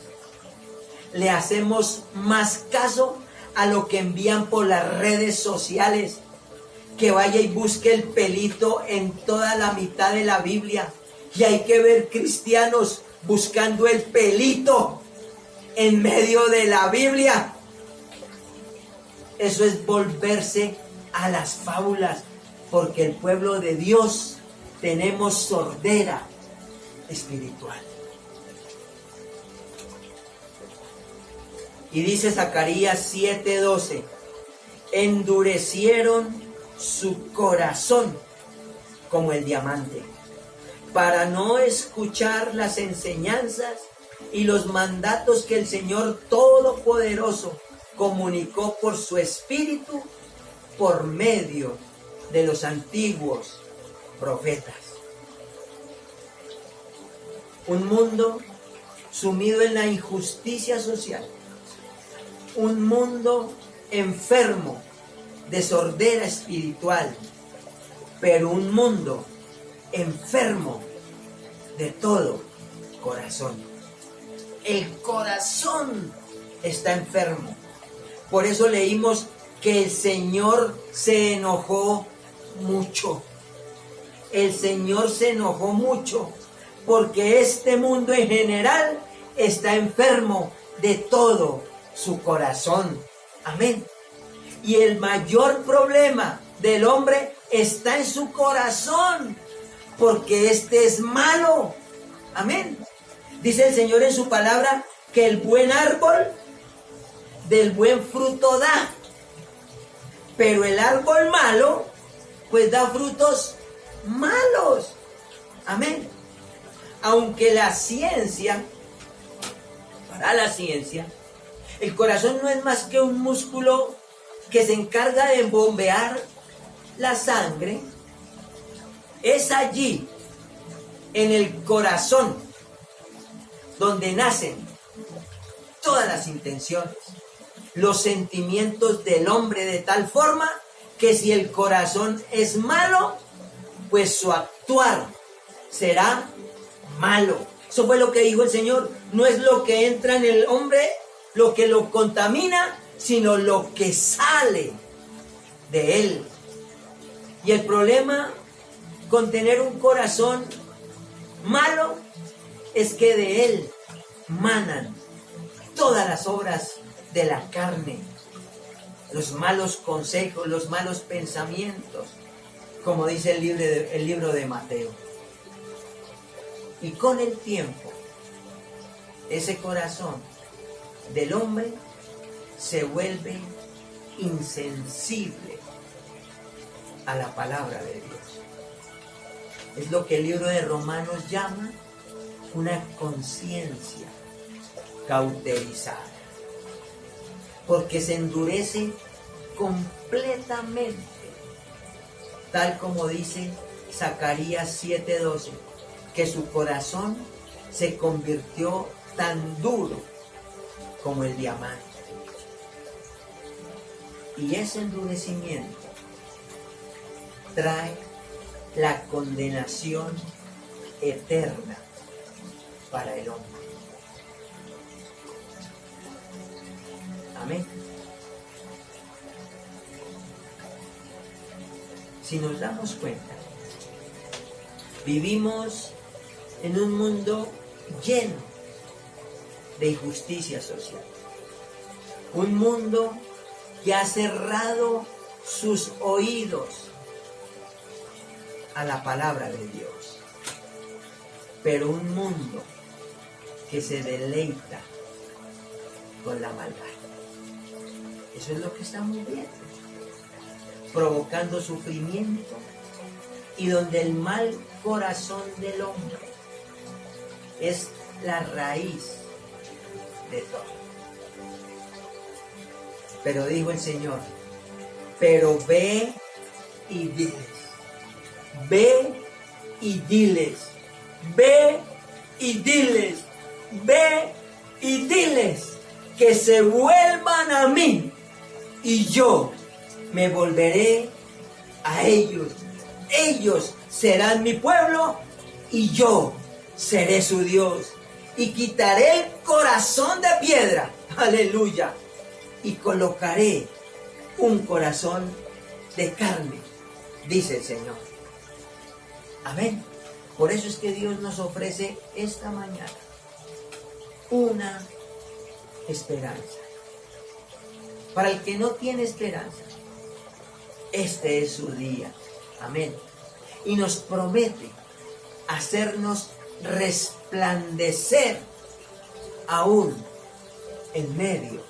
le hacemos más caso a lo que envían por las redes sociales, que vaya y busque el pelito en toda la mitad de la Biblia. Y hay que ver cristianos buscando el pelito en medio de la Biblia. Eso es volverse a las fábulas, porque el pueblo de Dios tenemos sordera espiritual. Y dice Zacarías 7:12, endurecieron su corazón como el diamante, para no escuchar las enseñanzas y los mandatos que el Señor Todopoderoso comunicó por su Espíritu por medio de los antiguos profetas. Un mundo sumido en la injusticia social, un mundo enfermo de sordera espiritual, pero un mundo enfermo de todo corazón. El corazón está enfermo. Por eso leímos que el Señor se enojó mucho. El Señor se enojó mucho porque este mundo en general está enfermo de todo su corazón. Amén. Y el mayor problema del hombre está en su corazón, porque este es malo. Amén. Dice el Señor en su palabra que el buen árbol del buen fruto da, pero el árbol malo pues da frutos malos. Amén. Aunque la ciencia, para la ciencia, el corazón no es más que un músculo que se encarga de bombear la sangre. Es allí, en el corazón, donde nacen todas las intenciones, los sentimientos del hombre, de tal forma que si el corazón es malo, pues su actuar será malo. Eso fue lo que dijo el Señor. No es lo que entra en el hombre lo que lo contamina, sino lo que sale de él. Y el problema con tener un corazón malo es que de él manan todas las obras de la carne, los malos consejos, los malos pensamientos, como dice el libro de Mateo. Y con el tiempo, ese corazón del hombre se vuelve insensible a la palabra de Dios. Es lo que el libro de Romanos llama una conciencia cauterizada, porque se endurece completamente, tal como dice Zacarías 7:12, que su corazón se convirtió tan duro como el diamante. Y ese endurecimiento trae la condenación eterna para el hombre. Amén. Si nos damos cuenta, vivimos en un mundo lleno de injusticia social. Un mundo que ha cerrado sus oídos a la palabra de Dios. Pero un mundo que se deleita con la maldad. Eso es lo que estamos viendo. Provocando sufrimiento y donde el mal corazón del hombre es la raíz de todo. Pero dijo el Señor, pero ve y diles, ve y diles, ve y diles, ve y diles que se vuelvan a mí y yo me volveré a ellos. Ellos serán mi pueblo y yo seré su Dios. Y quitaré el corazón de piedra, aleluya, y colocaré un corazón de carne, dice el Señor. Amén. Por eso es que Dios nos ofrece esta mañana una esperanza. Para el que no tiene esperanza, este es su día. Amén. Y nos promete hacernos resplandecer aún en medio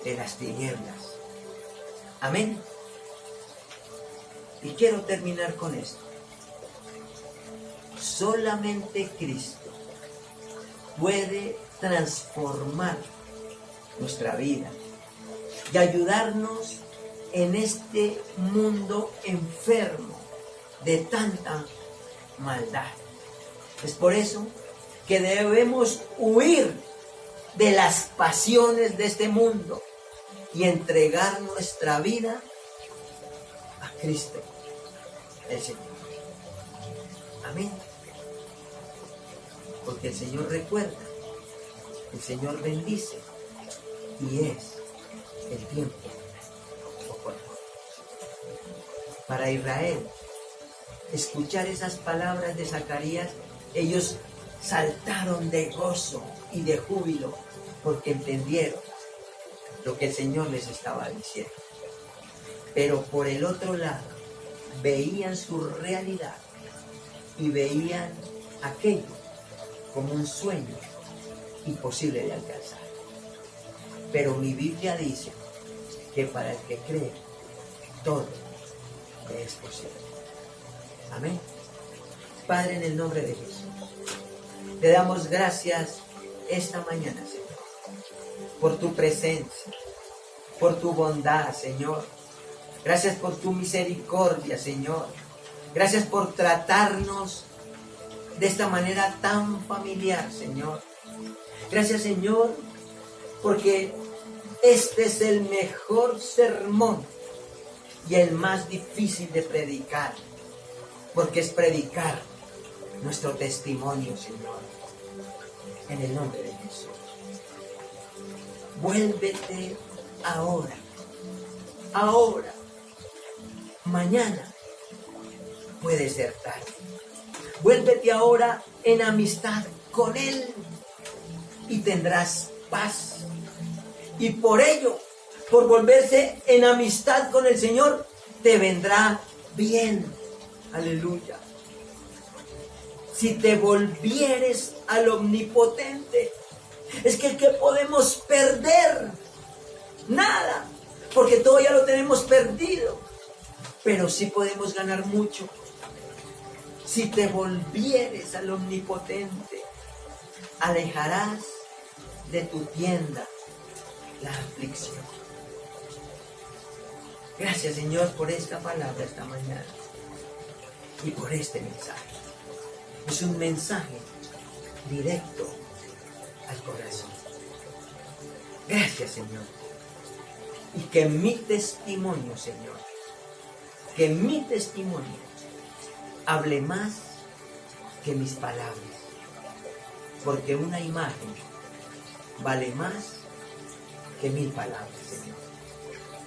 de las tinieblas. Amén. Y quiero terminar con esto. Solamente Cristo puede transformar nuestra vida y ayudarnos en este mundo enfermo de tanta maldad. Es por eso que debemos huir de las pasiones de este mundo y entregar nuestra vida a Cristo, el Señor. Amén. Porque el Señor recuerda, el Señor bendice y es el tiempo oportuno. Para Israel, escuchar esas palabras de Zacarías, ellos saltaron de gozo y de júbilo porque entendieron lo que el Señor les estaba diciendo. Pero por el otro lado, veían su realidad y veían aquello como un sueño imposible de alcanzar. Pero mi Biblia dice que para el que cree, todo le es posible. Amén. Padre, en el nombre de Jesús, te damos gracias esta mañana, Señor, por tu presencia, por tu bondad, Señor. Gracias por tu misericordia, Señor. Gracias por tratarnos de esta manera tan familiar, Señor. Gracias, Señor, porque este es el mejor sermón y el más difícil de predicar, porque es predicar nuestro testimonio, Señor. En el nombre de Jesús. Vuélvete ahora. Ahora. Mañana puede ser tarde. Vuélvete ahora en amistad con Él y tendrás paz. Y por ello, por volverse en amistad con el Señor, te vendrá bien. Aleluya. Si te volvieres al Omnipotente, es que ¿qué podemos perder? Nada, porque todo ya lo tenemos perdido. Pero sí podemos ganar mucho. Si te volvieres al Omnipotente, alejarás de tu tienda la aflicción. Gracias, Señor, por esta palabra esta mañana y por este mensaje. Es un mensaje directo al corazón. Gracias, Señor. Y que mi testimonio, Señor, que mi testimonio hable más que mis palabras, porque una imagen vale más que 1000 palabras, Señor.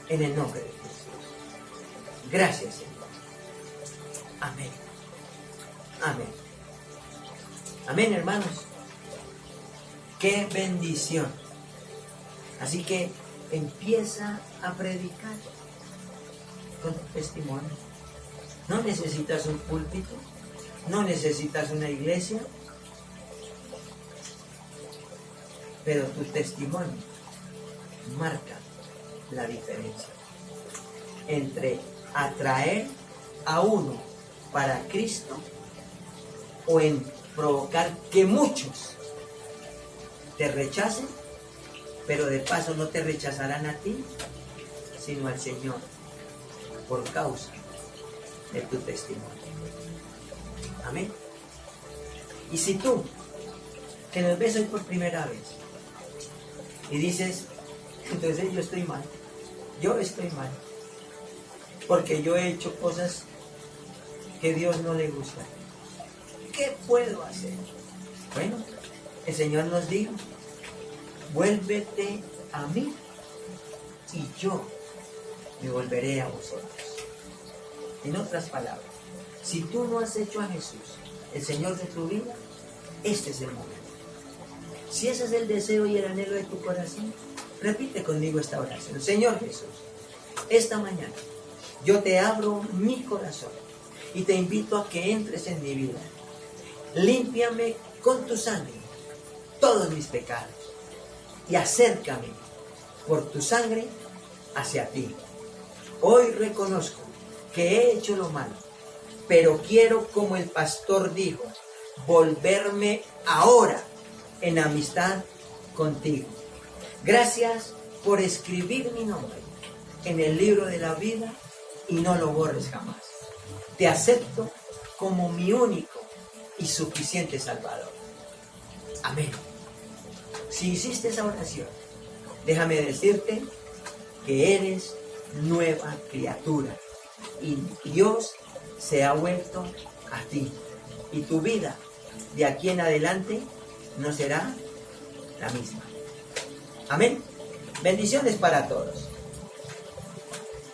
En el nombre de Jesús. Gracias, Señor. Amén. Amén. Amén, hermanos. Qué bendición. Así que empieza a predicar con tu testimonio. No necesitas un púlpito, no necesitas una iglesia, pero tu testimonio marca la diferencia entre atraer a uno para Cristo o en provocar que muchos te rechacen, pero de paso no te rechazarán a ti, sino al Señor, por causa de tu testimonio. Amén. Y si tú, que nos ves hoy por primera vez, y dices, entonces yo estoy mal, porque yo he hecho cosas que a Dios no le gustan, ¿qué puedo hacer? Bueno, el Señor nos dijo, vuélvete a mí y yo me volveré a vosotros. En otras palabras, si tú no has hecho a Jesús el Señor de tu vida, este es el momento. Si ese es el deseo y el anhelo de tu corazón, repite conmigo esta oración. Señor Jesús, esta mañana yo te abro mi corazón y te invito a que entres en mi vida. Límpiame con tu sangre todos mis pecados y acércame por tu sangre hacia ti. Hoy reconozco que he hecho lo malo, pero quiero, como el pastor dijo, volverme ahora en amistad contigo. Gracias por escribir mi nombre en el libro de la vida y no lo borres jamás. Te acepto como mi único y suficiente Salvador. Amén. Si hiciste esa oración, déjame decirte que eres nueva criatura y Dios se ha vuelto a ti y tu vida de aquí en adelante no será la misma. Amén. Bendiciones para todos.